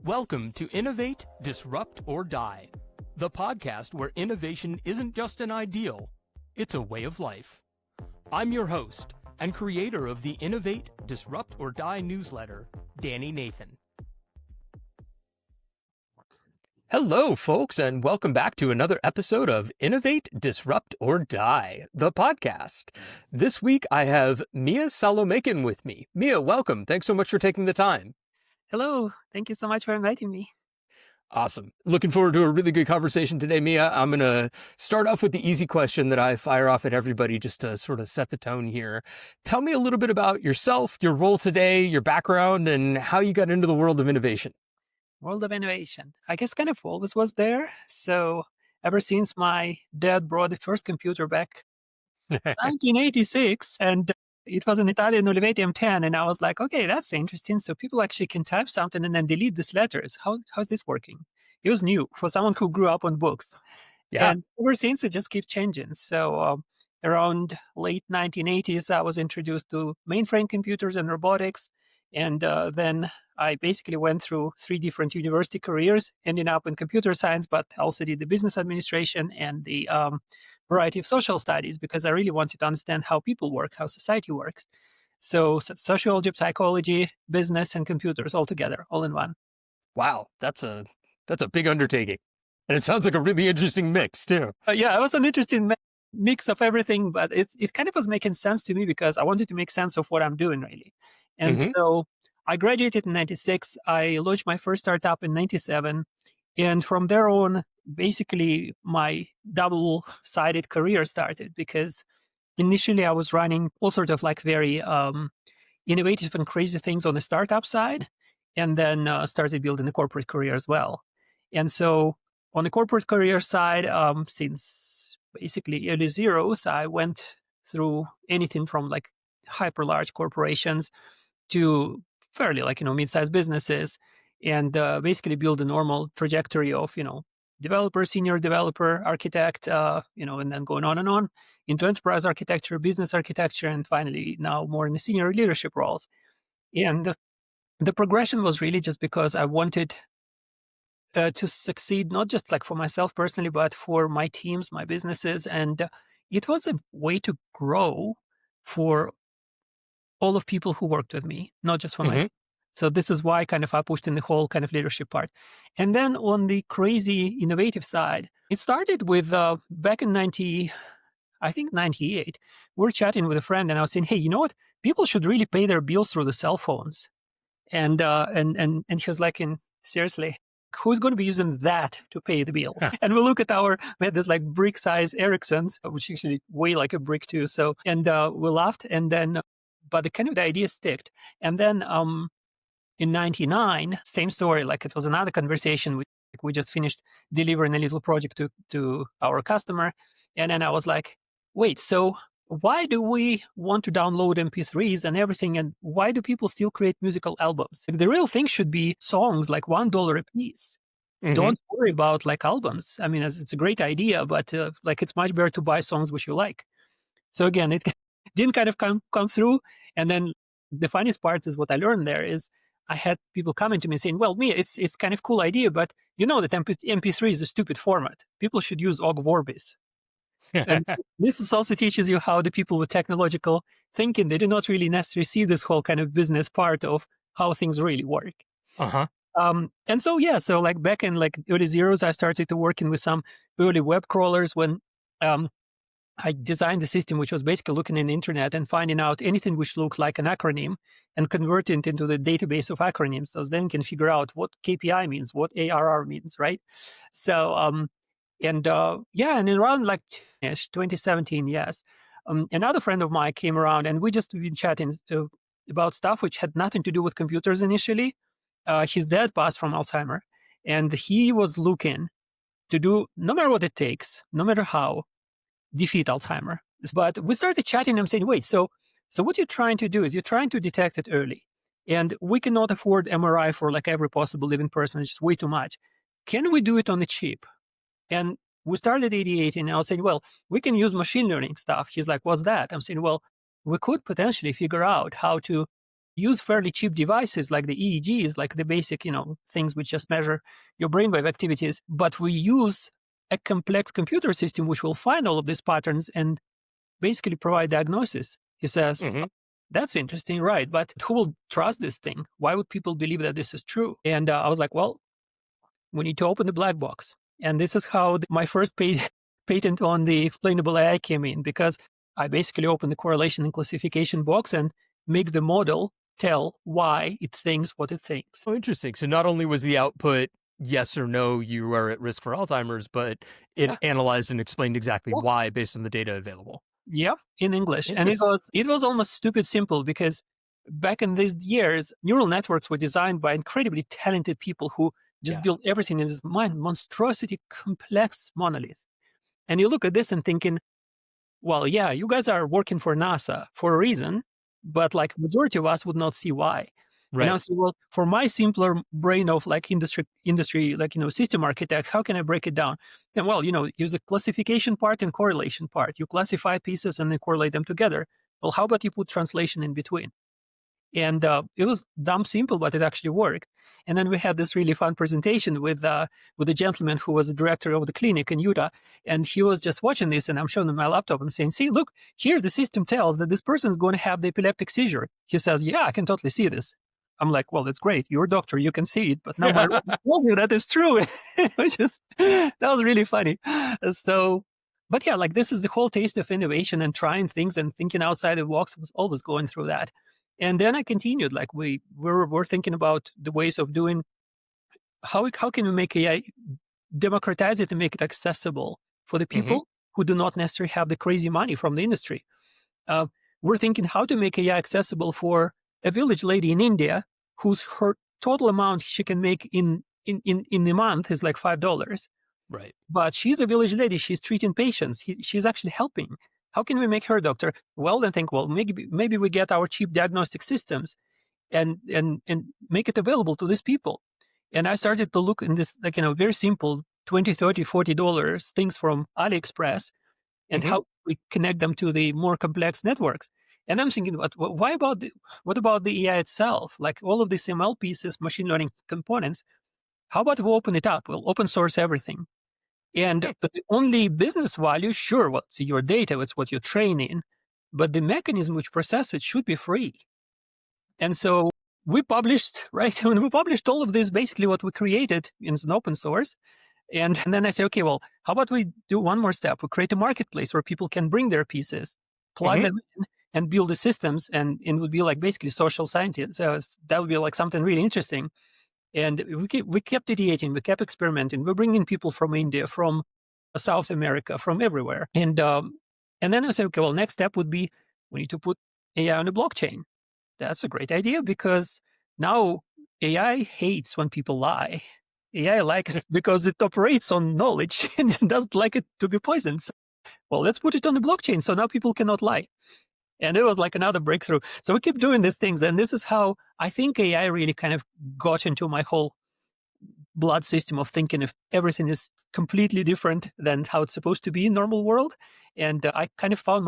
Welcome to Innovate, Disrupt, or Die, the podcast where innovation isn't just an ideal, it's a way of life. I'm your host and creator of the Innovate, Disrupt, or Die newsletter, Danny Nathan. Hello, folks, and welcome back to another episode of Innovate, Disrupt, or Die, the podcast. This week, I have Mia Salomakhin with me. Mia, welcome. Thanks so much for taking the time. Hello. Thank you so much for inviting me. Awesome. Looking forward to a really good conversation today, Mia. I'm going to start off with the easy question that I fire off at everybody just to sort of set the tone here. Tell me a little bit about yourself, your role today, your background, and how you got into the world of innovation. World of innovation. I guess kind of always was there. So ever since my dad brought the first computer back in 1986, and it was an Italian Olivetti M10, and I was like, okay, that's interesting. So people actually can type something and then delete these letters. How's this working? It was new for someone who grew up on books. Yeah. And ever since, it just keeps changing. So around late 1980s, I was introduced to mainframe computers and robotics. And then I basically went through 3 different university careers, ending up in computer science, but also did the business administration and the variety of social studies because I really wanted to understand how people work, how society works. So sociology, psychology, business, and computers all together, all in one. Wow, that's a big undertaking. And it sounds like a really interesting mix, too. Yeah, it was an interesting mix of everything, but it kind of was making sense to me because I wanted to make sense of what I'm doing, really. And so I graduated in 96. I launched my first startup in 97. And from there on, basically, my double-sided career started because initially I was running all sorts of like very innovative and crazy things on the startup side, and then started building a corporate career as well. And so on the corporate career side, since basically early zeros, I went through anything from like hyper large corporations to fairly like, mid-sized businesses, and basically build a normal trajectory of, developer, senior developer, architect, and then going on into enterprise architecture, business architecture, and finally now more in the senior leadership roles. And the progression was really just because I wanted to succeed, not just like for myself personally, but for my teams, my businesses. And it was a way to grow for all of people who worked with me, not just for myself. So this is why kind of I pushed in the whole kind of leadership part. And then on the crazy innovative side, it started with back in 98, we were chatting with a friend and I was saying, hey, you know what? People should really pay their bills through the cell phones. And he was like, seriously, who's going to be using that to pay the bill? Yeah. And we look at we had this like brick size Ericssons, which actually weigh like a brick too. So, and we laughed and then, but the idea sticked. And then in 99, same story, like it was another conversation. We just finished delivering a little project to our customer. And then I was like, wait, so why do we want to download MP3s and everything? And why do people still create musical albums? The real thing should be songs like $1 a piece. Don't worry about like albums. I mean, it's a great idea, but like it's much better to buy songs which you like. So again, it didn't kind of come through. And then the funniest part is what I learned there is I had people coming to me saying, well, Mia, it's kind of cool idea, but you know that MP3 is a stupid format. People should use Ogg Vorbis. And this also teaches you how the people with technological thinking, they do not really necessarily see this whole kind of business part of how things really work. And so, so like back in like early zeros, I started to working with some early web crawlers when I designed a system which was basically looking in the internet and finding out anything which looked like an acronym and converting it into the database of acronyms. So then you can figure out what KPI means, what ARR means, right? So, and then around like 2017, another friend of mine came around and we just been chatting about stuff which had nothing to do with computers initially. His dad passed from Alzheimer and he was looking to do, no matter what it takes, no matter how, defeat Alzheimer. But we started chatting and saying, wait, so what you're trying to do is you're trying to detect it early. And we cannot afford MRI for like every possible living person. It's just way too much. Can we do it on the cheap? And we started ideating and I was saying, well, we can use machine learning stuff. He's like, what's that? I'm saying, well, we could potentially figure out how to use fairly cheap devices like the EEGs, like the basic, things which just measure your brainwave activities, but we use a complex computer system which will find all of these patterns and basically provide diagnosis. He says, Hmm. that's interesting, right? But who will trust this thing? Why would people believe that this is true? And I was like, well, we need to open the black box. And this is how my first patent on the explainable AI came in, because I basically open the correlation and classification box and make the model tell why it thinks what it thinks. Oh, interesting. So not only was the output yes or no, you are at risk for Alzheimer's, but it Yeah. analyzed and explained exactly Well, why based on the data available. yeah, in English. And it Interesting. was almost stupid simple, because back in these years, neural networks were designed by incredibly talented people who just Yeah. built everything in this monstrosity, complex monolith. And you look at this and thinking, well, yeah, you guys are working for NASA for a reason, but like majority of us would not see why. And I Right. was well, for my simpler brain of like industry, like, system architect, how can I break it down? And well, use the classification part and correlation part. You classify pieces and then correlate them together. Well, how about you put translation in between? And it was dumb simple, but it actually worked. And then we had this really fun presentation with a gentleman who was the director of the clinic in Utah, and he was just watching this, and I'm showing him my laptop. I'm saying, "See, look here. The system tells that this person is going to have the epileptic seizure." He says, "Yeah, I can totally see this." I'm like, "Well, that's great. You're a doctor. You can see it, but now my robot tells you that is true," which is that was really funny. So. But yeah, like this is the whole taste of innovation and trying things and thinking outside the box was always going through that. And then I continued, like we're thinking about the ways of doing how can we make AI, democratize it and make it accessible for the Hmm. people who do not necessarily have the crazy money from the industry. Uh, we're thinking how to make AI accessible for a village lady in India whose her total amount she can make in a month is like $5. Right. But she's a village lady. She's treating patients. She's actually helping. How can we make her a doctor? Well, then think, well, maybe we get our cheap diagnostic systems and make it available to these people. And I started to look in this, like, very simple 20, 30, $40 things from AliExpress and Hmm. how we connect them to the more complex networks. And I'm thinking, what about the AI itself? Like all of these ML pieces, machine learning components, how about we open it up? We'll open source everything. And the only business value, sure, what's your data, it's what you're training, but the mechanism which process it should be free. And so we published, right? When we published all of this, basically what we created in an open source. And then I say, okay, well, how about we do one more step? We create a marketplace where people can bring their pieces, plug Hmm. them in, and build the systems. And it would be like basically social scientists. So that would be like something really interesting. And we kept ideating, we kept experimenting. We're bringing people from India, from South America, from everywhere. And then I said, okay, well, next step would be we need to put AI on the blockchain. That's a great idea, because now AI hates when people lie. AI likes because it operates on knowledge and it doesn't like it to be poisoned. So, well, let's put it on the blockchain so now people cannot lie. And it was like another breakthrough. So we keep doing these things. And this is how I think AI really kind of got into my whole blood system of thinking if everything is completely different than how it's supposed to be in normal world. And I kind of found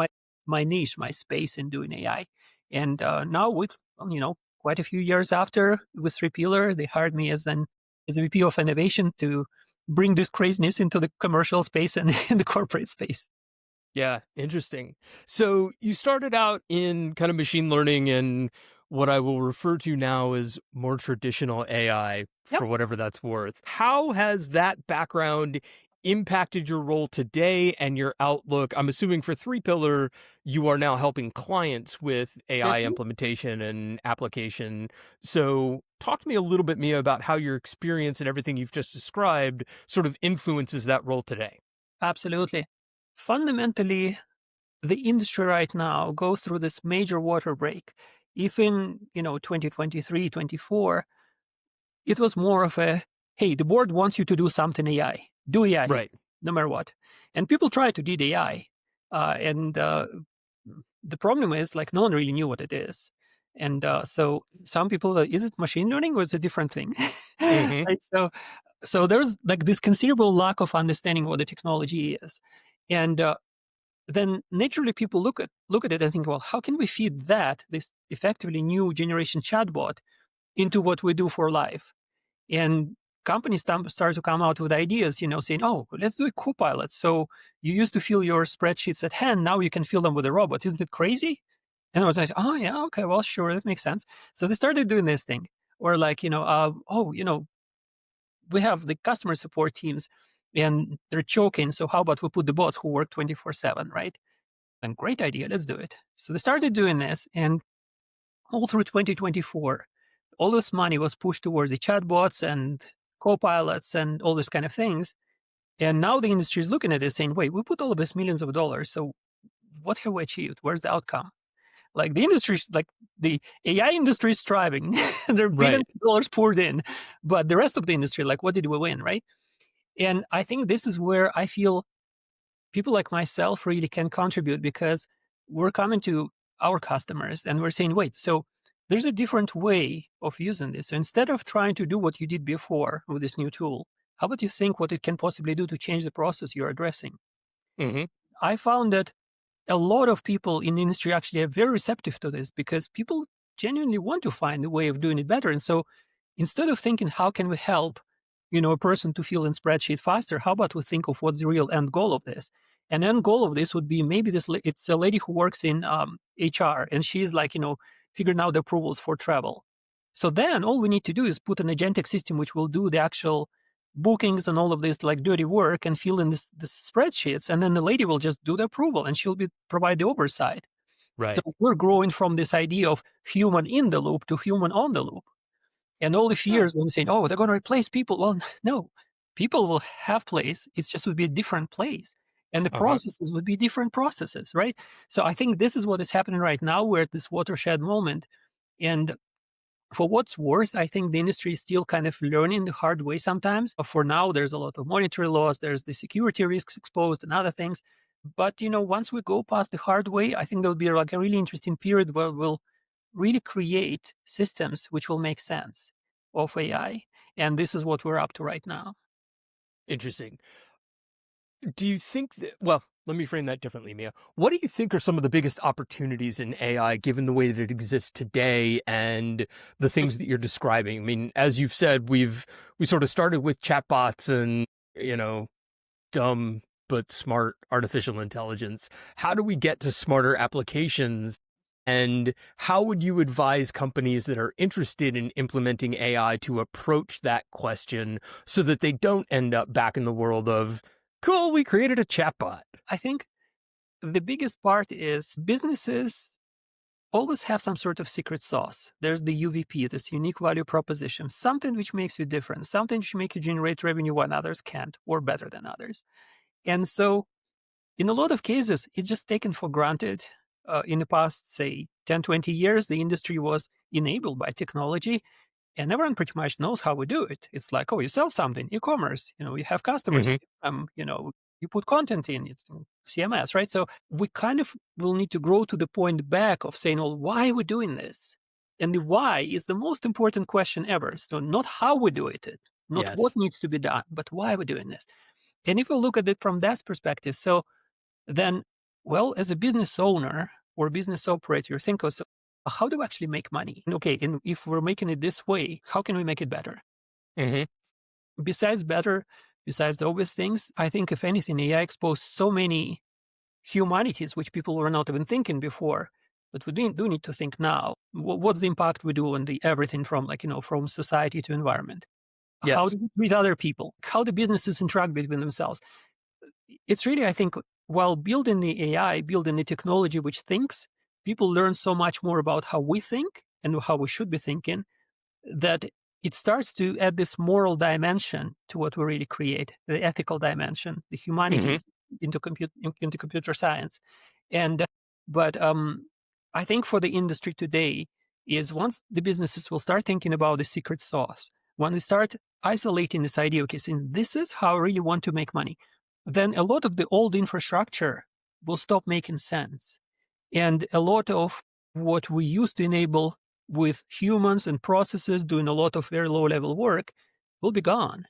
my niche, my space in doing AI. And now with, quite a few years after with 3Pillar, they hired me as a VP of innovation to bring this craziness into the commercial space and in the corporate space. Yeah, interesting. So you started out in kind of machine learning and what I will refer to now as more traditional AI, Yep. for whatever that's worth. How has that background impacted your role today and your outlook? I'm assuming for 3Pillar, you are now helping clients with AI Mhm. implementation and application. So talk to me a little bit, Mia, about how your experience and everything you've just described sort of influences that role today. Absolutely. Fundamentally, the industry right now goes through this major water break. If in 2023, 24, it was more of a, hey, the board wants you to do something AI, do AI, Right. no matter what. And people try to did AI. And the problem is, like, no one really knew what it is. And so some people, is it machine learning or is it a different thing? Hmm. Right? So there's like this considerable lack of understanding what the technology is. And then naturally people look at it and think, well, how can we feed this effectively new generation chatbot into what we do for life? And companies start to come out with ideas, saying, oh, let's do a copilot. So you used to fill your spreadsheets at hand. Now you can fill them with a robot. Isn't it crazy? And I was like, oh, yeah, okay, well, sure, that makes sense. So they started doing this thing. Or like, we have the customer support teams and they're choking. So how about we put the bots who work 24/7, right? And great idea, let's do it. So they started doing this. And all through 2024, all this money was pushed towards the chatbots and co-pilots and all these kind of things. And now the industry is looking at this saying, wait, we put all of this millions of dollars. So what have we achieved? Where's the outcome? Like the industry, like the AI industry is thriving. There are billions Right. of dollars poured in, but the rest of the industry, like what did we win, right? And I think this is where I feel people like myself really can contribute because we're coming to our customers and we're saying, wait, so there's a different way of using this. So instead of trying to do what you did before with this new tool, how about you think what it can possibly do to change the process you're addressing? Hmm. I found that a lot of people in the industry actually are very receptive to this because people genuinely want to find a way of doing it better. And so instead of thinking, how can we help, a person to fill in spreadsheet faster, how about we think of what's the real end goal of this? And end goal of this would be maybe it's a lady who works in HR and she's like, figuring out the approvals for travel. So then all we need to do is put an agentic system which will do the actual bookings and all of this like dirty work and fill in this spreadsheets. And then the lady will just do the approval and she'll provide the oversight. So Right. we're growing from this idea of human in the loop to human on the loop. And all the Oh, fears when we say, oh, they're going to replace people. Well, no, people will have place. It's just would be a different place. And the uh-huh. processes would be different processes, right? So I think this is what is happening right now. We're at this watershed moment. And for what's worse, I think the industry is still kind of learning the hard way sometimes. For now, there's a lot of monetary laws, there's the security risks exposed and other things. But, once we go past the hard way, I think there'll be like a really interesting period where we'll really create systems which will make sense of AI. And this is what we're up to right now. Interesting. Do you think that, well, let me frame that differently, Mia. What do you think are some of the biggest opportunities in AI given the way that it exists today and the things that you're describing? I mean, as you've said, we sort of started with chatbots and, you know, dumb but smart artificial intelligence. How do we get to smarter applications? And how would you advise companies that are interested in implementing AI to approach that question so that they don't end up back in the world of, cool, we created a chatbot? I think the biggest part is businesses always have some sort of secret sauce. There's the UVP, this unique value proposition, something which makes you different, something which makes you generate revenue when others can't or better than others. And so in a lot of cases, it's just taken for granted. In the past, say, 10, 20 years, the industry was enabled by technology and everyone pretty much knows how we do it. It's like, oh, you sell something, e-commerce, you have customers, Hmm. you put content in, it's CMS, right? So we kind of will need to grow to the point back of saying, well, why are we doing this? And the why is the most important question ever. So not how we do it, not what Yes. needs to be done, but why we're doing this. And if we look at it from that perspective, so then, well, as a business owner or business operator, you think, so how do we actually make money? And okay, and if we're making it this way, how can we make it better? Hmm. Besides better, besides the obvious things, I think if anything, AI exposed so many humanities which people were not even thinking before. But we do need to think now. What's the impact we do on the everything from from society to environment? How Yes. do we treat other people? How do businesses interact between themselves? It's really, I think, while building the AI, building the technology which thinks, people learn so much more about how we think and how we should be thinking that it starts to add this moral dimension to what we really create, the ethical dimension, the Hmm. humanities into computer science. And but I think for the industry today is once the businesses will start thinking about the secret sauce, when they start isolating this idea, okay, saying this is how I really want to make money, then a lot of the old infrastructure will stop making sense. And a lot of what we used to enable with humans and processes doing a lot of very low level work will be gone.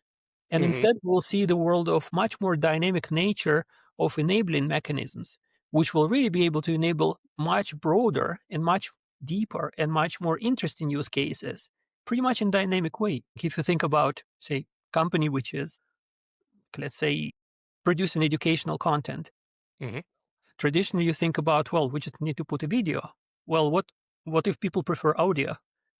And Hmm. instead, we'll see the world of much more dynamic nature of enabling mechanisms. which will really be able to enable much broader and much deeper and much more interesting use cases, pretty much in dynamic way. If you think about, say, company which is, let's say, producing educational content. Hmm. Traditionally, you think about, well, we just need to put a video. Well, what if people prefer audio?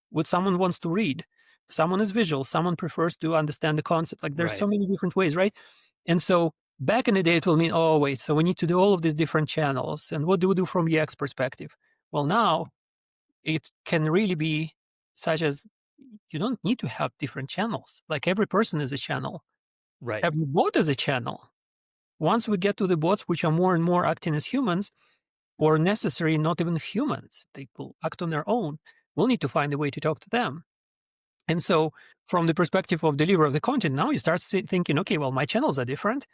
What someone wants to read? Someone is visual. Someone prefers to understand the concept. Like there's Right. so many different ways, right? And so back in the day, it will mean, oh, wait, so we need to do all of these different channels. And what do we do from UX perspective? Well, now it can really be such as you don't need to have different channels. Like every person is a channel. Right. Every bot is a channel. Once we get to the bots, which are more and more acting as humans, or necessary, not even humans, they will act on their own, we'll need to find a way to talk to them. And so, from the perspective of delivery of the content, now you start thinking, okay, well, my channels are different.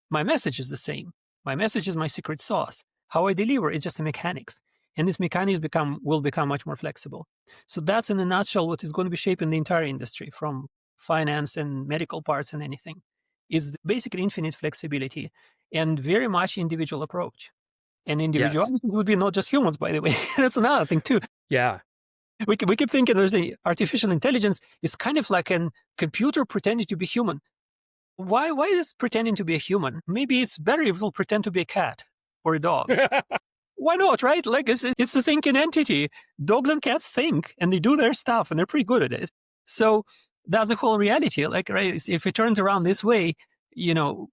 My message is the same. My message is my secret sauce. How I deliver is just the mechanics. And these mechanics will become much more flexible. So that's in a nutshell what is going to be shaping the entire industry, from finance and medical parts and anything, is basically infinite flexibility and very much individual approach. And Yes. individuality would be not just humans, by the way. That's another thing too. Yeah. We keep thinking there's a artificial intelligence. It's kind of like a computer pretending to be human. Why is it pretending to be a human? Maybe it's better if it'll pretend to be a cat or a dog. Why not, right? Like it's a thinking entity. Dogs and cats think and they do their stuff and they're pretty good at it. So that's the whole reality. Like, right, if it turns around this way, you know,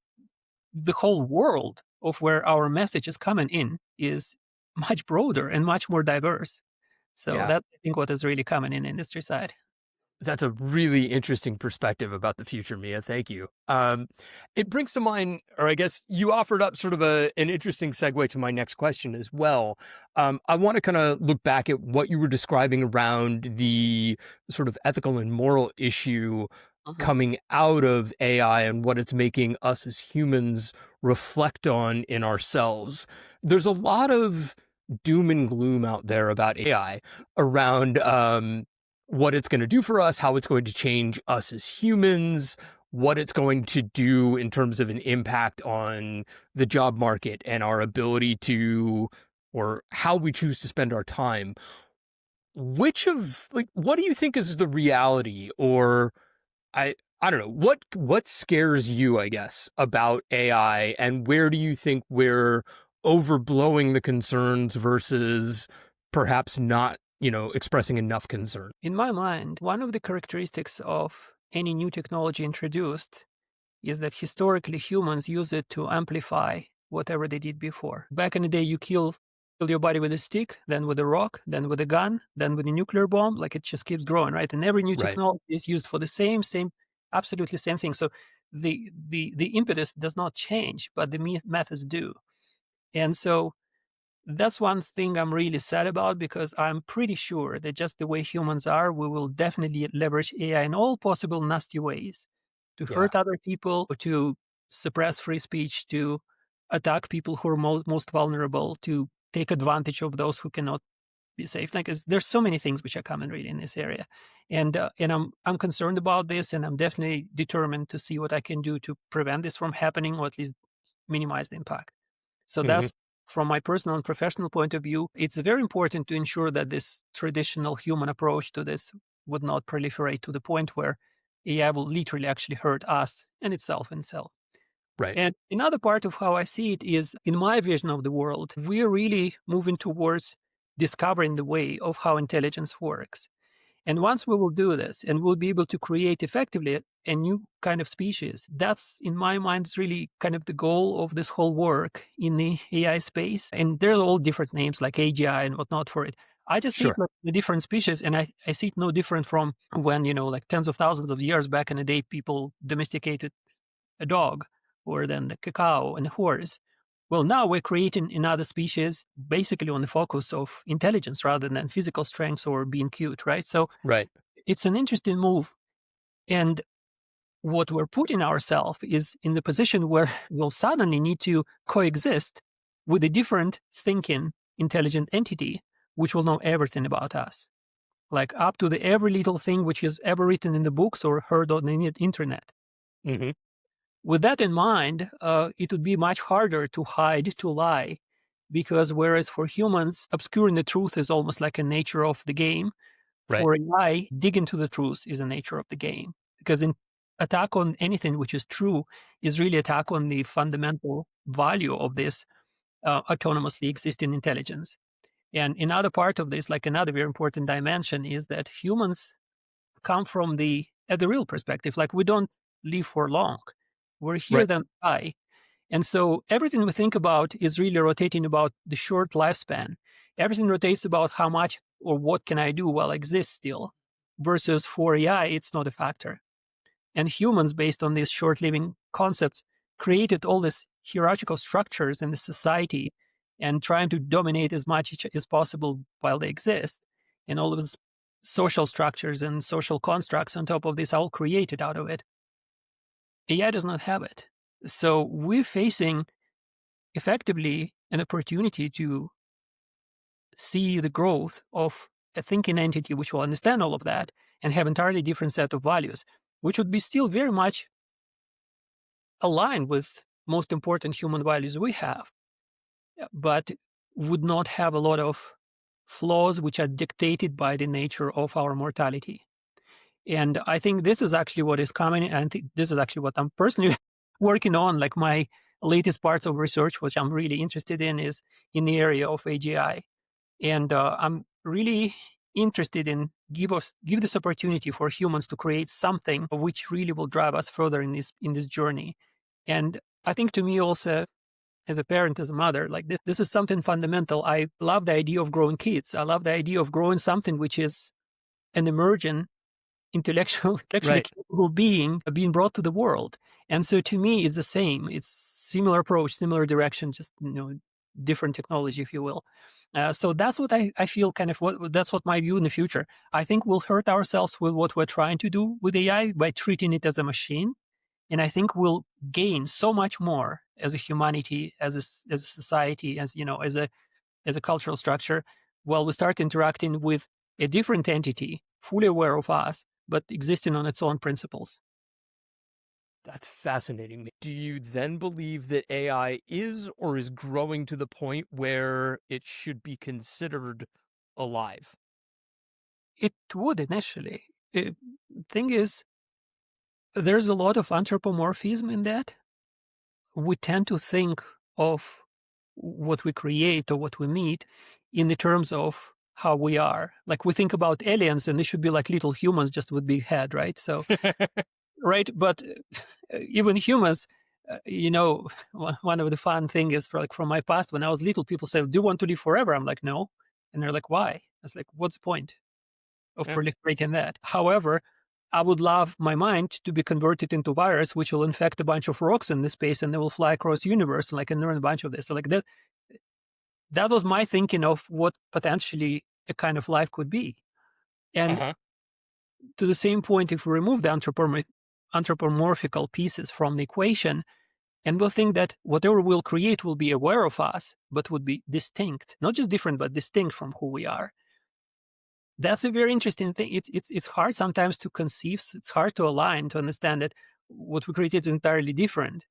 the whole world of where our message is coming in is much broader and much more diverse. So Yeah. that's, I think, what is really coming in the industry side. That's a really interesting perspective about the future, Mia. Thank you. It brings to mind, or I guess you offered up sort of an interesting segue to my next question as well. I want to kind of look back at what you were describing around the sort of ethical and moral issue Mhm. coming out of AI and what it's making us as humans reflect on in ourselves. There's a lot of doom and gloom out there about AI around what it's going to do for us, how it's going to change us as humans, what it's going to do in terms of an impact on the job market and our ability to, or how we choose to spend our time. Which of, like, what do you think is the reality, or I don't know, what scares you, I guess, about AI, and where do you think we're overblowing the concerns versus perhaps not, expressing enough concern? In my mind, one of the characteristics of any new technology introduced is that historically humans use it to amplify whatever they did before. Back in the day, you kill your body with a stick, then with a rock, then with a gun, then with a nuclear bomb. Like it just keeps growing, right? And every new Right. technology is used for the same, absolutely same thing. So the impetus does not change, but the methods do. And so that's one thing I'm really sad about, because I'm pretty sure that just the way humans are, we will definitely leverage AI in all possible nasty ways to Yeah. hurt other people, to suppress free speech, to attack people who are most vulnerable, to take advantage of those who cannot be safe. Like there's so many things which are common really in this area, and I'm concerned about this, and I'm definitely determined to see what I can do to prevent this from happening, or at least minimize the impact. So Hmm. that's from my personal and professional point of view. It's very important to ensure that this traditional human approach to this would not proliferate to the point where AI will literally actually hurt us and itself. Right. And another part of how I see it is, in my vision of the world, we're really moving towards discovering the way of how intelligence works. And once we will do this and we'll be able to create effectively a new kind of species, that's in my mind is really kind of the goal of this whole work in the AI space. And there are all different names like AGI and whatnot for it. I just see it Sure. like the different species, and I see it no different from when, like tens of thousands of years back in the day, people domesticated a dog, or then the cacao and a horse. Well, now we're creating another species basically on the focus of intelligence rather than physical strength or being cute, right? So Right. it's an interesting move. And what we're putting ourselves is in the position where we'll suddenly need to coexist with a different thinking, intelligent entity, which will know everything about us, like up to the every little thing which is ever written in the books or heard on the internet. Hmm. With that in mind, it would be much harder to hide, to lie, because whereas for humans, obscuring the truth is almost like a nature of the game, Right. for AI, dig into the truth is a nature of the game. Because in attack on anything which is true is really attack on the fundamental value of this autonomously existing intelligence. And another part of this, like another very important dimension, is that humans come from at the real perspective. Like we don't live for long. We're here Right. then die. And so everything we think about is really rotating about the short lifespan. Everything rotates about how much or what can I do while I exist still, versus for AI, it's not a factor. And humans, based on these short living concepts, created all these hierarchical structures in the society and trying to dominate as much as possible while they exist. And all of these social structures and social constructs on top of this are all created out of it. AI does not have it. So we're facing effectively an opportunity to see the growth of a thinking entity which will understand all of that and have entirely different set of values, which would be still very much aligned with most important human values we have, but would not have a lot of flaws which are dictated by the nature of our mortality. And I think this is actually what is coming. And I think this is actually what I'm personally working on. Like my latest parts of research, which I'm really interested in, is in the area of AGI. And I'm really interested in give this opportunity for humans to create something which really will drive us further in this journey. And I think to me also, as a parent, as a mother, like this is something fundamental. I love the idea of growing kids. I love the idea of growing something which is an emergent intellectually Right. capable being being brought to the world. And so to me, it's the same. It's similar approach, similar direction, just different technology, if you will. So that's what I feel kind of that's what my view in the future. I think we'll hurt ourselves with what we're trying to do with AI by treating it as a machine. And I think we'll gain so much more as a humanity, as a society, as a cultural structure, while we start interacting with a different entity, fully aware of us, but existing on its own principles. That's fascinating. Do you then believe that AI is or is growing to the point where it should be considered alive? It would initially. Thing is, there's a lot of anthropomorphism in that. We tend to think of what we create or what we meet in the terms of how we are. Like we think about aliens and they should be like little humans just with big head, right? So, right. But even humans, one of the fun thing is from my past, when I was little, people say, do you want to live forever? I'm like, no. And they're like, why? I was like, what's the point of Yeah. proliferating that? However, I would love my mind to be converted into virus, which will infect a bunch of rocks in this space and they will fly across the universe and and learn a bunch of this. So like that was my thinking of what potentially a kind of life could be. And Uh-huh. to the same point, if we remove the anthropomorphical pieces from the equation, and we'll think that whatever we'll create will be aware of us, but would be distinct, not just different, but distinct from who we are. That's a very interesting thing. It's hard sometimes to conceive. It's hard to align, to understand that what we created is entirely different.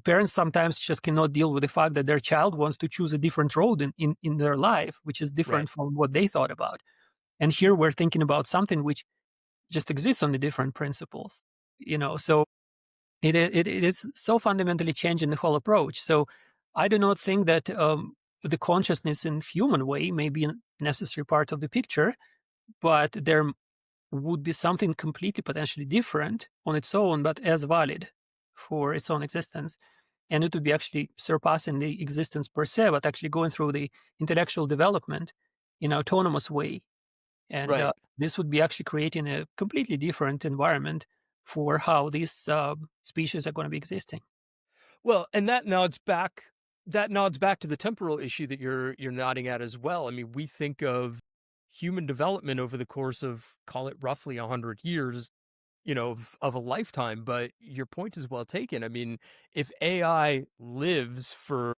Parents sometimes just cannot deal with the fact that their child wants to choose a different road in their life, which is Right. different from what they thought about. And here we're thinking about something which just exists on the different principles. So it is so fundamentally changing the whole approach. So I do not think that the consciousness in human way may be a necessary part of the picture, but there would be something completely potentially different on its own, but as valid for its own existence. And it would be actually surpassing the existence per se, but actually going through the intellectual development in an autonomous way. And Right. this would be actually creating a completely different environment for how these species are going to be existing. Well, and that nods back to the temporal issue that you're nodding at as well. I mean, we think of human development over the course of, call it, roughly 100 years, of a lifetime, but your point is well taken. I mean, if AI lives for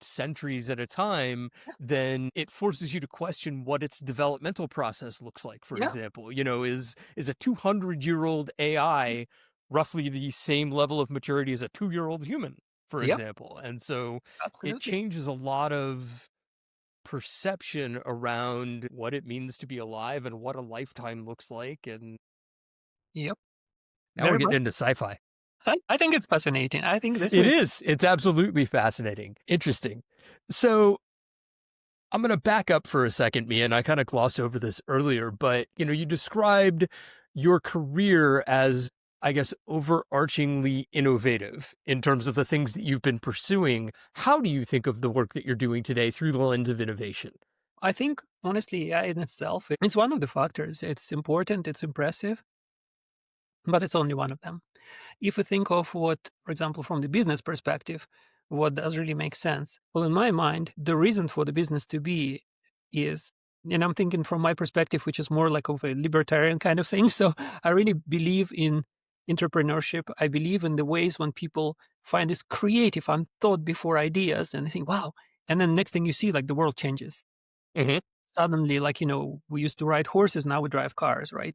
centuries at a time, then it forces you to question what its developmental process looks like. For Yeah. example, is a 200-year-old AI roughly the same level of maturity as a 2-year-old human? for Yep, example. And so it absolutely. changes a lot of perception around what it means to be alive and what a lifetime looks like. And Yep, now we're very getting much. into sci-fi. I think it's fascinating. I think this It is is. It's absolutely fascinating. Interesting. So I'm going to back up for a second, Mia, and I kind of glossed over this earlier, but you described your career as, I guess, overarchingly innovative in terms of the things that you've been pursuing. How do you think of the work that you're doing today through the lens of innovation? I think, honestly, AI in itself, it's one of the factors. It's important, it's impressive, but it's only one of them. If we think of what, for example, from the business perspective, what does really make sense? Well, in my mind, the reason for the business to be is, and I'm thinking from my perspective, which is more like of a libertarian kind of thing. So I really believe in entrepreneurship. I believe in the ways when people find this creative, unthought before ideas and they think, wow. And then next thing you see, like the world changes Hmm. suddenly, like, we used to ride horses, now we drive cars, right?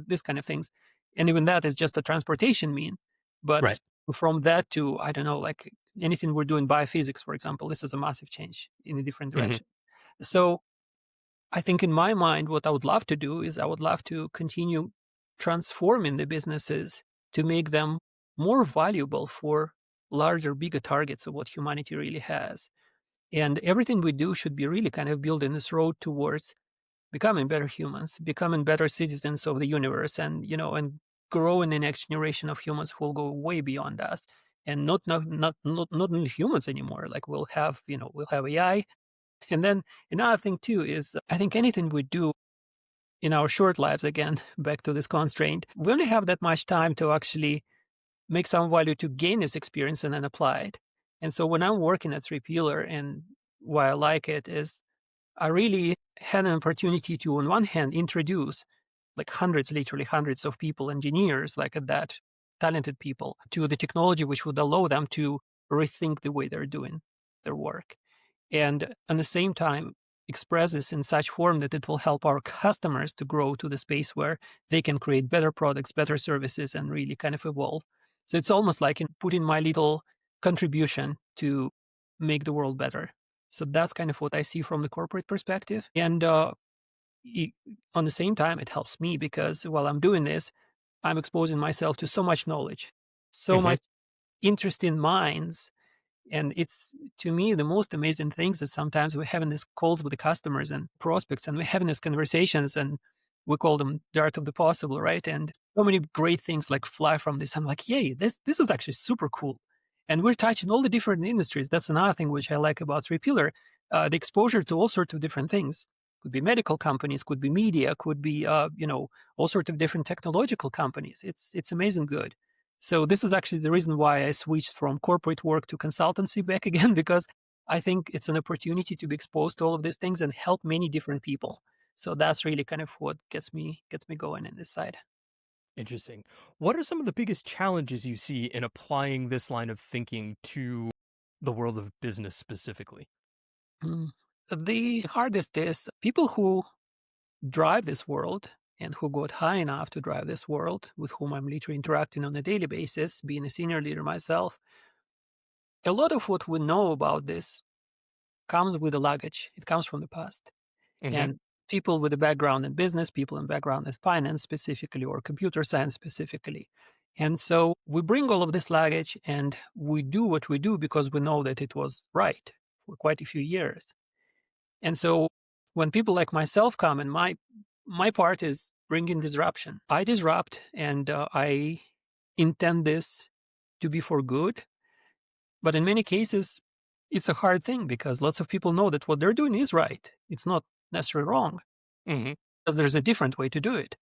This kind of things. And even that is just a transportation mean. But Right. from that to, I don't know, like anything we're doing biophysics, for example, this is a massive change in a different Hmm. direction. So I think in my mind, what I would love to do is I would love to continue transforming the businesses to make them more valuable for larger, bigger targets of what humanity really has. And everything we do should be really kind of building this road towards becoming better humans, becoming better citizens of the universe, and growing the next generation of humans who will go way beyond us, and not only humans anymore. Like we'll have AI, and then another thing too is I think anything we do in our short lives, again back to this constraint, we only have that much time to actually make some value to gain this experience and then apply it. And so when I'm working at Three Pillar, and why I like it is I really had an opportunity to, on one hand, introduce like hundreds, literally hundreds of people, engineers like that, talented people, to the technology which would allow them to rethink the way they're doing their work. And at the same time, express this in such form that it will help our customers to grow to the space where they can create better products, better services, and really kind of evolve. So it's almost like in putting my little contribution to make the world better. So that's kind of what I see from the corporate perspective. And e- on the same time, it helps me because while I'm doing this, I'm exposing myself to so much knowledge, so Hmm. much interesting minds. And it's, to me, the most amazing things is sometimes we're having these calls with the customers and prospects, and we're having these conversations, and we call them the art of the possible, right? And so many great things like fly from this. I'm like, yay, this is actually super cool. And we're touching all the different industries. That's another thing which I like about Three Pillar, the exposure to all sorts of different things. Could be medical companies, could be media, could be all sorts of different technological companies. It's amazing good. So this is actually the reason why I switched from corporate work to consultancy back again, because I think it's an opportunity to be exposed to all of these things and help many different people. So that's really kind of what gets me going in this side. Interesting. What are some of the biggest challenges you see in applying this line of thinking to the world of business specifically? Mm. The hardest is people who drive this world and who got high enough to drive this world, with whom I'm literally interacting on a daily basis, being a senior leader myself. A lot of what we know about this comes with the luggage. It comes from the past. Hmm. And people with a background in business, people in background in finance specifically, or computer science specifically. And so we bring all of this luggage and we do what we do because we know that it was right for quite a few years. And so when people like myself come, and my part is bringing disruption. I disrupt, and I intend this to be for good. But in many cases, it's a hard thing because lots of people know that what they're doing is right. It's not necessarily wrong, Hmm. because there's a different way to do it.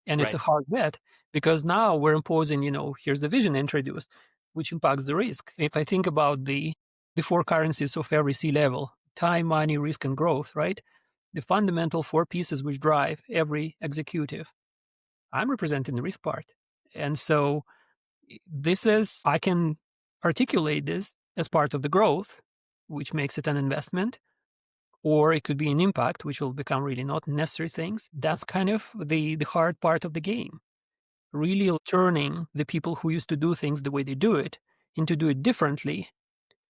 And it's a Right. hard bet because now we're imposing, here's the vision introduced, which impacts the risk. If I think about the four currencies of every C level: time, money, risk, and growth, right? The fundamental four pieces which drive every executive. I'm representing the risk part. And so I can articulate this as part of the growth, which makes it an investment, or it could be an impact, which will become really not necessary things. That's kind of the hard part of the game. Really turning the people who used to do things the way they do it into do it differently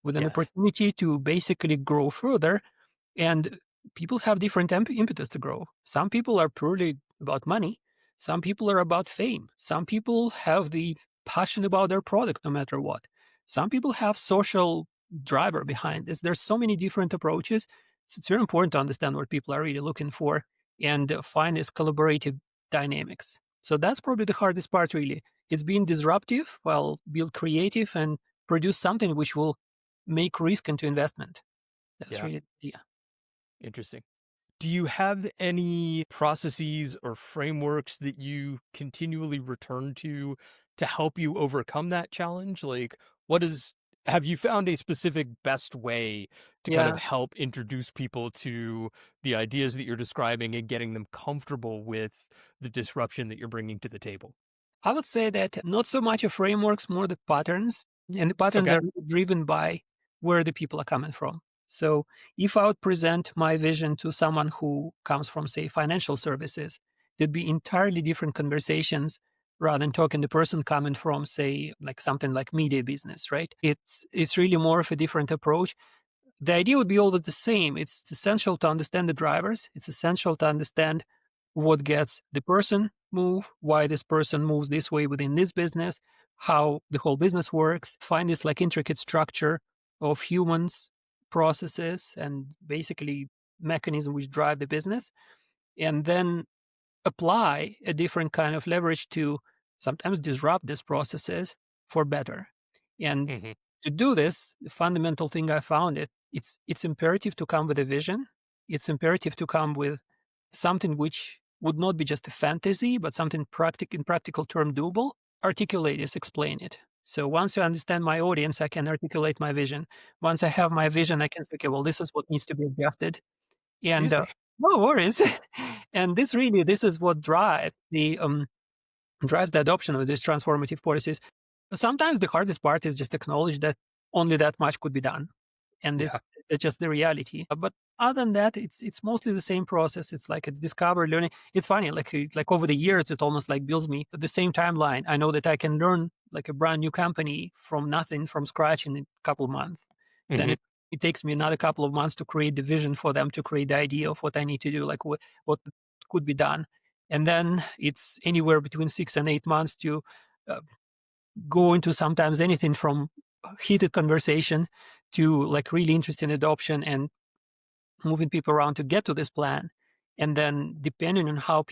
with an Yes. opportunity to basically grow further. And people have different impetus to grow. Some people are purely about money. Some people are about fame. Some people have the passion about their product no matter what. Some people have social driver behind this. There's so many different approaches. So it's very important to understand what people are really looking for and find this collaborative dynamics. So that's probably the hardest part, really. It's being disruptive while build creative and produce something which will make risk into investment. That's Yeah. really the idea. Interesting. Do you have any processes or frameworks that you continually return to help you overcome that challenge? Like, what is, have you found a specific best way to kind of Yeah. help introduce people to the ideas that you're describing and getting them comfortable with the disruption that you're bringing to the table? I would say that not so much of frameworks, more the patterns. And the patterns Okay. are driven by where the people are coming from. So if I would present my vision to someone who comes from, say, financial services, there'd be entirely different conversations rather than talking the person coming from, say, like something like media business, right? It's really more of a different approach. The idea would be always the same. It's essential to understand the drivers. It's essential to understand what gets the person move, why this person moves this way within this business, how the whole business works, find this like intricate structure of humans, processes, and basically mechanism which drive the business, and then apply a different kind of leverage to sometimes disrupt these processes for better. And Hmm. to do this, the fundamental thing I found it's imperative to come with a vision. It's imperative to come with something which would not be just a fantasy, but something in practical term doable. Articulate is explain it. So once you understand my audience, I can articulate my vision. Once I have my vision, I can say, okay, well, this is what needs to be adjusted. And Excuse me. no worries. And this is what drives the adoption of these transformative policies. Sometimes the hardest part is just acknowledge that only that much could be done, and Yeah. this it's just the reality. But other than that, it's mostly the same process. It's like it's discover learning. It's funny, like over the years, it almost like builds me the same timeline. I know that I can learn like a brand new company from nothing, from scratch in a couple of months. Then Hmm. it takes me another couple of months to create the vision for them, to create the idea of what I need to do, like what could be done. And then it's anywhere between 6 and 8 months to uh, go into sometimes anything from heated conversation to like really interesting adoption and moving people around to get to this plan. And then depending on how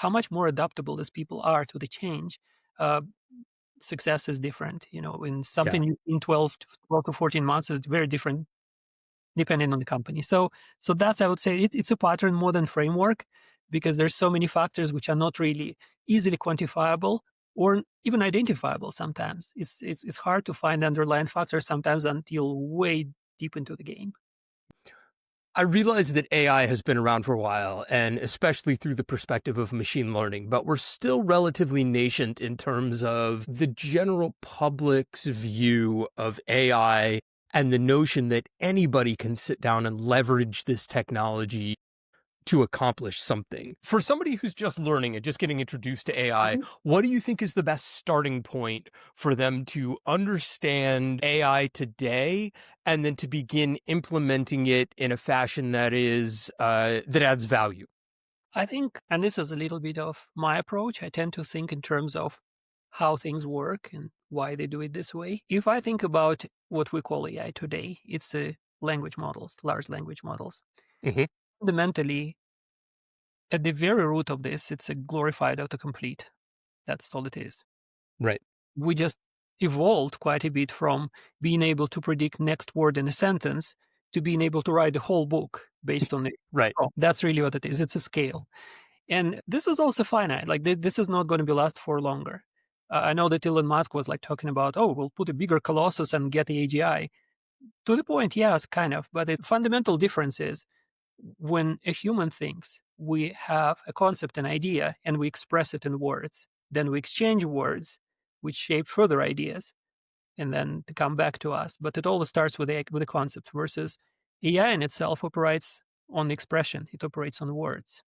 much more adaptable these people are to the change, uh, success is different. You know, in Yeah. something in 12 to 14 months is very different depending on the company. So that's I would say it's a pattern more than framework because there's so many factors which are not really easily quantifiable or even identifiable. Sometimes it's hard to find underlying factors sometimes until way deep into the game. I realize that AI has been around for a while, and especially through the perspective of machine learning, but we're still relatively nascent in terms of the general public's view of AI and the notion that anybody can sit down and leverage this technology to accomplish something. For somebody who's just learning and just getting introduced to AI, what do you think is the best starting point for them to understand AI today and then to begin implementing it in a fashion that is that adds value? I think, and this is a little bit of my approach, I tend to think in terms of how things work and why they do it this way. If I think about what we call AI today, it's language models, large language models. Hmm. Fundamentally, at the very root of this, it's a glorified autocomplete. That's all it is. Right. We just evolved quite a bit from being able to predict next word in a sentence to being able to write the whole book based on it. Right. That's really what it is. It's a scale. And this is also finite. Like this is not going to be last for longer. I know that Elon Musk was like talking about, oh, we'll put a bigger Colossus and get the AGI. To the point, yes, kind of. But the fundamental difference is when a human thinks, we have a concept, an idea, and we express it in words. Then we exchange words, which shape further ideas, and then to come back to us. But it always starts with a concept versus AI in itself operates on expression. It operates on words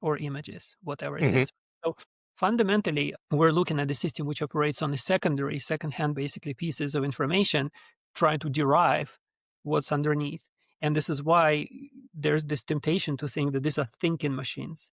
or images, whatever it Hmm. is. So fundamentally, we're looking at the system which operates on the second-hand, basically pieces of information trying to derive what's underneath. And this is why there's this temptation to think that these are thinking machines,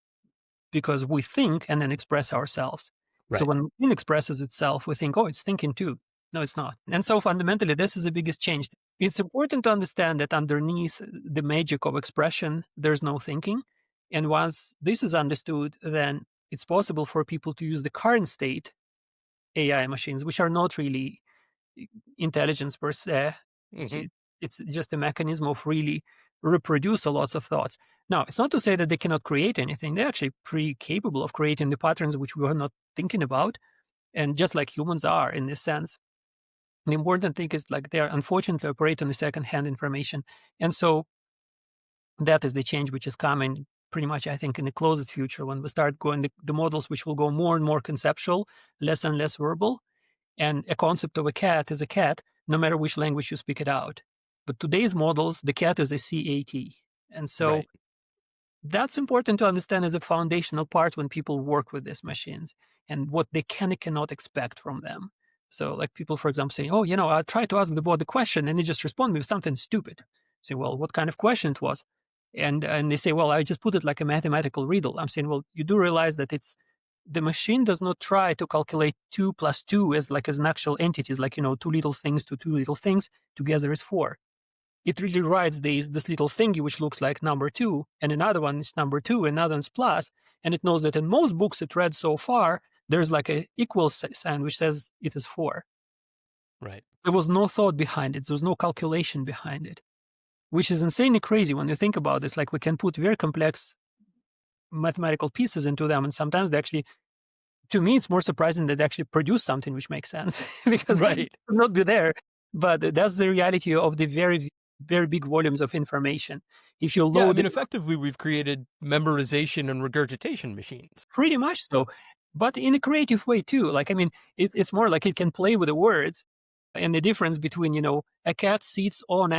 because we think and then express ourselves. So Right. when machine expresses itself, we think, oh, it's thinking too. No, it's not. And so fundamentally, this is the biggest change. It's important to understand that underneath the magic of expression, there's no thinking. And once this is understood, then it's possible for people to use the current state AI machines, which are not really intelligence per se. It's, Hmm. it's just a mechanism of really reproduce lots of thoughts. Now, it's not to say that they cannot create anything. They're actually pretty capable of creating the patterns which we were not thinking about. And just like humans are in this sense, the important thing is like they are unfortunately operate on the second-hand information. And so that is the change which is coming pretty much, I think, in the closest future when we start going the models which will go more and more conceptual, less and less verbal, and a concept of a cat is a cat, no matter which language you speak it out. But today's models, the cat is a CAT. And so Right. that's important to understand as a foundational part when people work with these machines and what they can and cannot expect from them. So, like people, for example, saying, oh, I tried to ask the bot the question and it just responded with something stupid. Say, well, what kind of question it was? And they say, well, I just put it like a mathematical riddle. I'm saying, well, you do realize that it's the machine does not try to calculate 2 plus 2 as an actual entities, like, two little things to two little things together is 4. It really writes this little thingy which looks like number 2, and another one is number 2, another one's plus, and it knows that in most books it read so far, there's like a equal sign which says it is 4. Right. There was no thought behind it. There was no calculation behind it, which is insanely crazy when you think about this. Like we can put very complex mathematical pieces into them, and sometimes they actually, to me, it's more surprising that they actually produce something which makes sense because it Right. would not be there. But that's the reality of the very, very big volumes of information. If you Yeah. I load mean, it, effectively, we've created memorization and regurgitation machines. pretty much so, but in a creative way too. Like, I mean, it's more like it can play with the words and the difference between, a cat sits on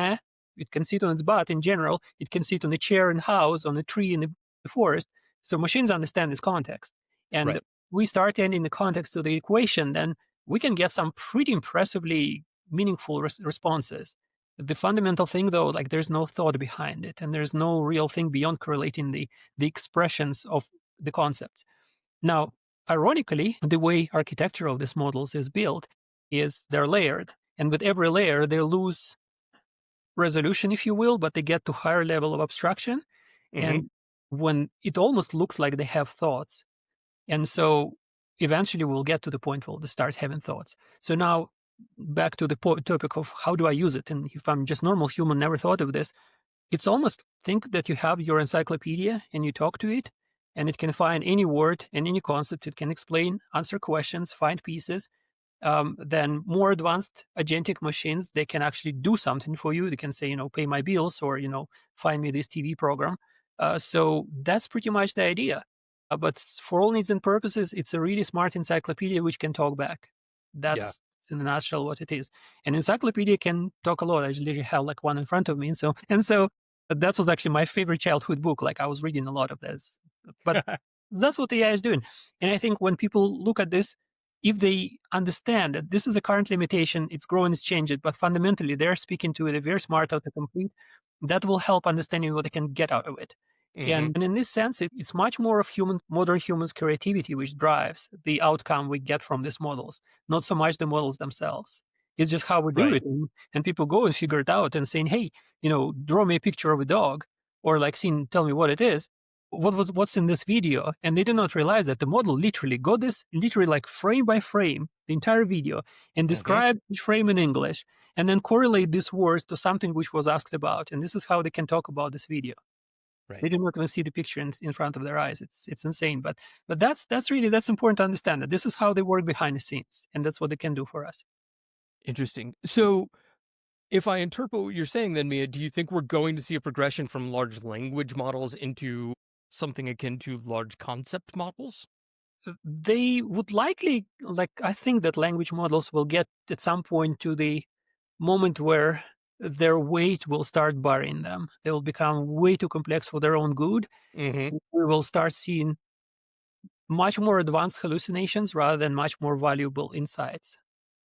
it can sit on its butt in general, it can sit on a chair in house, on a tree in the forest. So machines understand this context. And Right. we start adding the context to the equation, then we can get some pretty impressively meaningful responses. The fundamental thing though, like there's no thought behind it and there's no real thing beyond correlating the expressions of the concepts. Now, ironically, the way architecture of these models is built is they're layered. And with every layer, they lose resolution, if you will, but they get to higher level of abstraction. Hmm. And when it almost looks like they have thoughts. And so eventually we'll get to the point where they start having thoughts. So now back to the topic of how do I use it? And if I'm just normal human, never thought of this, it's almost think that you have your encyclopedia and you talk to it, and it can find any word and any concept. It can explain, answer questions, find pieces. Then more advanced agentic machines, they can actually do something for you. They can say, pay my bills or, find me this TV program. So that's pretty much the idea. But for all needs and purposes, it's a really smart encyclopedia which can talk back. Yeah. That's in a nutshell what it is. An encyclopedia can talk a lot. I just literally have like one in front of me. And so that was actually my favorite childhood book. Like I was reading a lot of this. But that's what AI is doing. And I think when people look at this, if they understand that this is a current limitation, it's growing, it's changing, but fundamentally they're speaking to it, a very smart autocomplete, that will help understanding what they can get out of it. Hmm. And in this sense, it's much more of modern humans' creativity which drives the outcome we get from these models, not so much the models themselves. It's just how we do Right. it. And people go and figure it out and saying, hey, draw me a picture of a dog, or like saying, tell me what it is. What's in this video? And they do not realize that the model literally got this literally like frame by frame, the entire video, and Hmm. describe each frame in English, and then correlate these words to something which was asked about. And this is how they can talk about this video. Right. They do not even see the picture in front of their eyes. It's insane. But that's important to understand that this is how they work behind the scenes, and that's what they can do for us. Interesting. So, if I interpret what you're saying, then Mia, do you think we're going to see a progression from large language models into something akin to large concept models? They would likely, like, I think that language models will get at some point to the moment where their weight will start burying them. They will become way too complex for their own good. Hmm. We will start seeing much more advanced hallucinations rather than much more valuable insights.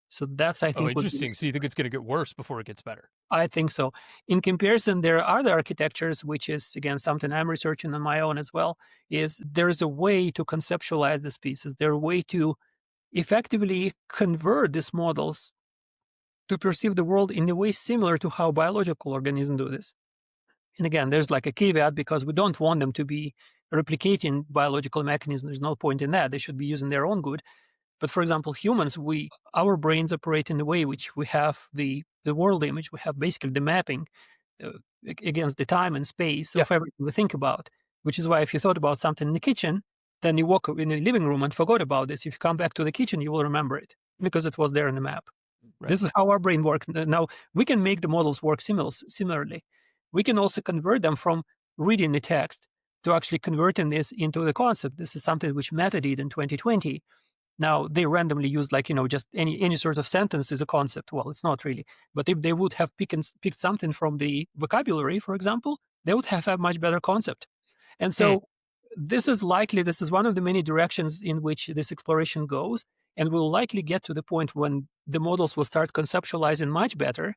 So that's, I Oh, think, would be. interesting. So you think it's going to get worse before it gets better? I think so. In comparison, there are other architectures, which is again something I'm researching on my own as well. Is there's a way to conceptualize these pieces. There's a way to effectively convert these models to perceive the world in a way similar to how biological organisms do this. And again, there's like a caveat because we don't want them to be replicating biological mechanisms. There's no point in that. They should be using their own good. But for example, humans, our brains operate in the way which we have the world image. We have basically the mapping uh, against the time and space Yeah. of everything we think about. Which is why if you thought about something in the kitchen, then you walk in the living room and forgot about this. If you come back to the kitchen, you will remember it because it was there in the map. Right. This is how our brain works. Now, we can make the models work similarly. We can also convert them from reading the text to actually converting this into the concept. This is something which Meta did in 2020. Now, they randomly used just any sort of sentence as a concept. Well, it's not really. But if they would have picked something from the vocabulary, for example, they would have a much better concept. And Hmm. so this is one of the many directions in which this exploration goes. And we'll likely get to the point when the models will start conceptualizing much better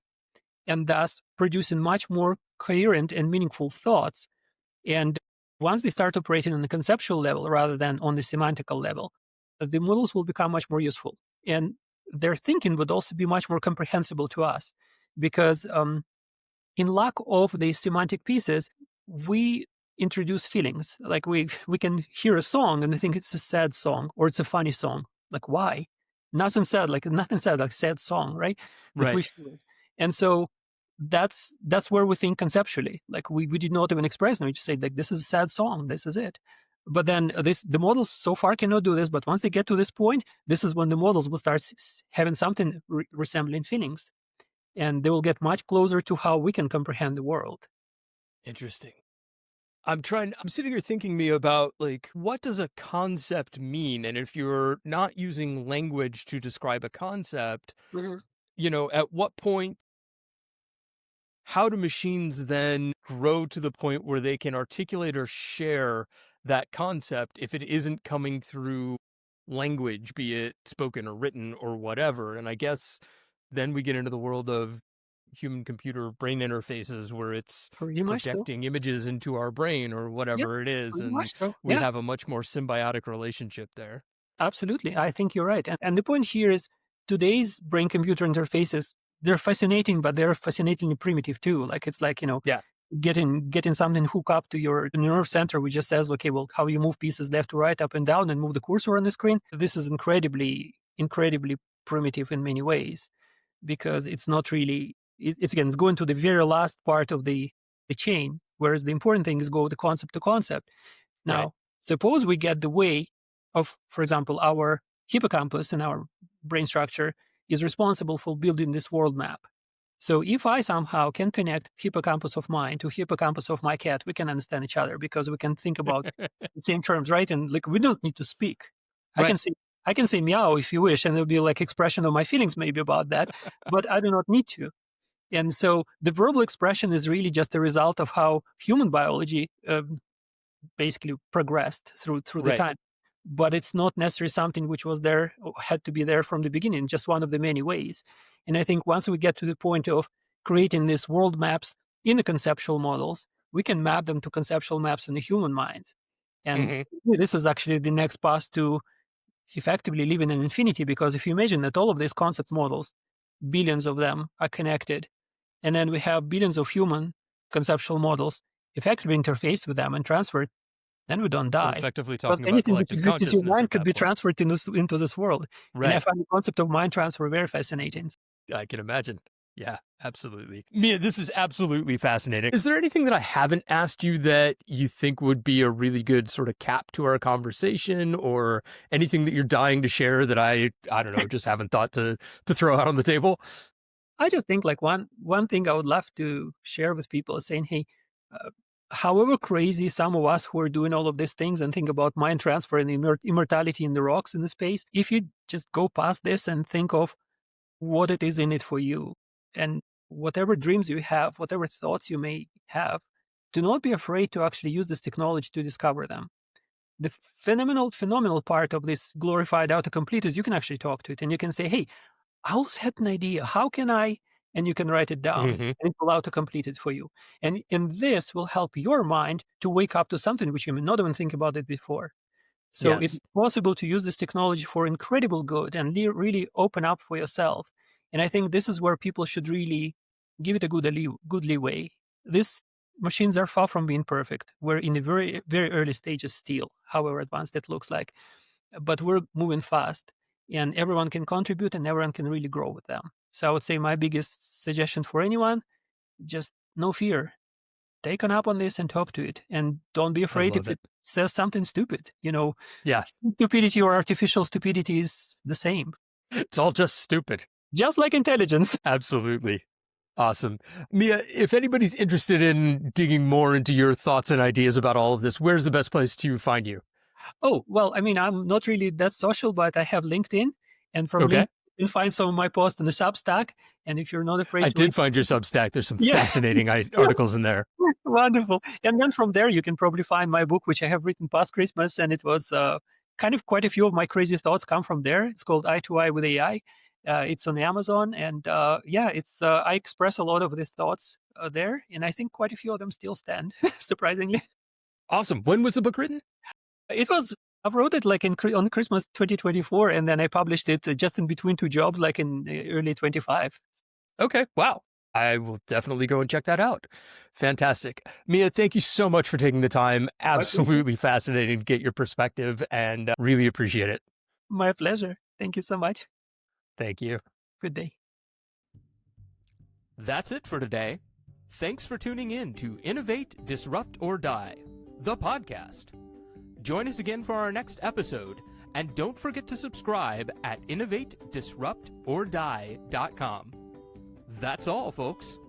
and thus producing much more coherent and meaningful thoughts. And once they start operating on the conceptual level rather than on the semantical level, the models will become much more useful. And their thinking would also be much more comprehensible to us because in lack of the semantic pieces, we introduce feelings. Like we can hear a song and we think it's a sad song or it's a funny song. Like why? Nothing said, like sad song, right? But we Right. feel it. And so that's where we think conceptually. Like we did not even express it. We just say like this is a sad song. This is it. But then the models so far cannot do this. But once they get to this point, this is when the models will start having something resembling feelings and they will get much closer to how we can comprehend the world. Interesting. I'm sitting here thinking me about like, what does a concept mean? And if you're not using language to describe a concept, Mhm. at what point, how do machines then grow to the point where they can articulate or share that concept if it isn't coming through language, be it spoken or written or whatever? And I guess then we get into the world of human computer brain interfaces where it's Pretty much so. projecting images into our brain or Yep, whatever it is. pretty And much so. we Yeah, have a much more symbiotic relationship there. absolutely. I think you're right. And the point here is today's brain computer interfaces, they're fascinating, but they're fascinatingly primitive too. Like it's like, Yeah. getting something hooked up to your nerve center, which just says, okay, well, how you move pieces left to right, up and down, and move the cursor on the screen. This is incredibly primitive in many ways because it's not really. It's going to the very last part of the chain, whereas the important thing is go the concept to concept. Right. Now, suppose we get the way of, for example, our hippocampus and our brain structure is responsible for building this world map. So if I somehow can connect hippocampus of mine to hippocampus of my cat, we can understand each other because we can think about the same terms, right? And like we don't need to speak. I can Right. say I can say meow if you wish, and there'll be like expression of my feelings maybe about that, but I do not need to. And so the verbal expression is really just a result of how human biology basically progressed through the Right. time. But it's not necessarily something which was there or had to be there from the beginning, just one of the many ways. And I think once we get to the point of creating these world maps in the conceptual models, we can map them to conceptual maps in the human minds. And Hmm. this is actually the next path to effectively living in infinity, because if you imagine that all of these concept models, billions of them are connected, and then we have billions of human conceptual models effectively interfaced with them and transferred, then we don't We're die. effectively Because talking about anything which collective exists in your consciousness mind at could that be point. transferred into this world. And I Right. find the concept of mind transfer very fascinating. I can imagine. Yeah, absolutely. Mia, this is absolutely fascinating. Is there anything that I haven't asked you that you think would be a really good sort of cap to our conversation, or anything that you're dying to share that I don't know, just haven't thought to throw out on the table? I just think like one thing I would love to share with people is saying, hey, uh, however crazy some of us who are doing all of these things and think about mind transfer and immortality in the rocks in the space, if you just go past this and think of what it is in it for you. And whatever dreams you have, whatever thoughts you may have, do not be afraid to actually use this technology to discover them. The phenomenal part of this glorified autocomplete is you can actually talk to it and you can say, hey, I always had an idea. How can I? And you can write it down, Hmm. and it will auto-complete it for you. And this will help your mind to wake up to something which you may not even think about it before. So it's Yes, possible to use this technology for incredible good and really open up for yourself. And I think this is where people should really give it a good leeway. These machines are far from being perfect. We're in the very, very early stages still, however advanced it looks like. But we're moving fast and everyone can contribute and everyone can really grow with them. So I would say my biggest suggestion for anyone, just no fear, take an up on this and talk to it, and don't be I afraid love if it. it says something stupid. Yeah, Stupidity or artificial stupidity is the same, it's all just stupid. just like intelligence. Absolutely. Awesome. Mia, if anybody's interested in digging more into your thoughts and ideas about all of this, where's the best place to find you? Oh, well, I mean, I'm not really that social, but I have LinkedIn, and from LinkedIn Okay. you can find some of my posts on the Substack. And if you're not I afraid to read, did find your Substack. There's some yeah, fascinating articles in there. wonderful. And then from there, you can probably find my book, which I have written past Christmas, and it was kind of quite a few of my crazy thoughts come from there. It's called Eye to Eye with AI. It's on Amazon, and yeah, it's I express a lot of the thoughts there, and I think quite a few of them still stand, surprisingly. Awesome. When was the book written? It was I wrote it like on Christmas 2024, and then I published it just in between two jobs, like in early 25. Okay. Wow. I will definitely go and check that out. Fantastic. Mia, thank you so much for taking the time. My pleasure. Absolutely fascinating to get your perspective and really appreciate it. My pleasure. Thank you so much. Thank you. Good day. That's it for today. Thanks for tuning in to Innovate, Disrupt, or Die, the podcast. Join us again for our next episode, and don't forget to subscribe at innovatedisruptordie.com. That's all, folks.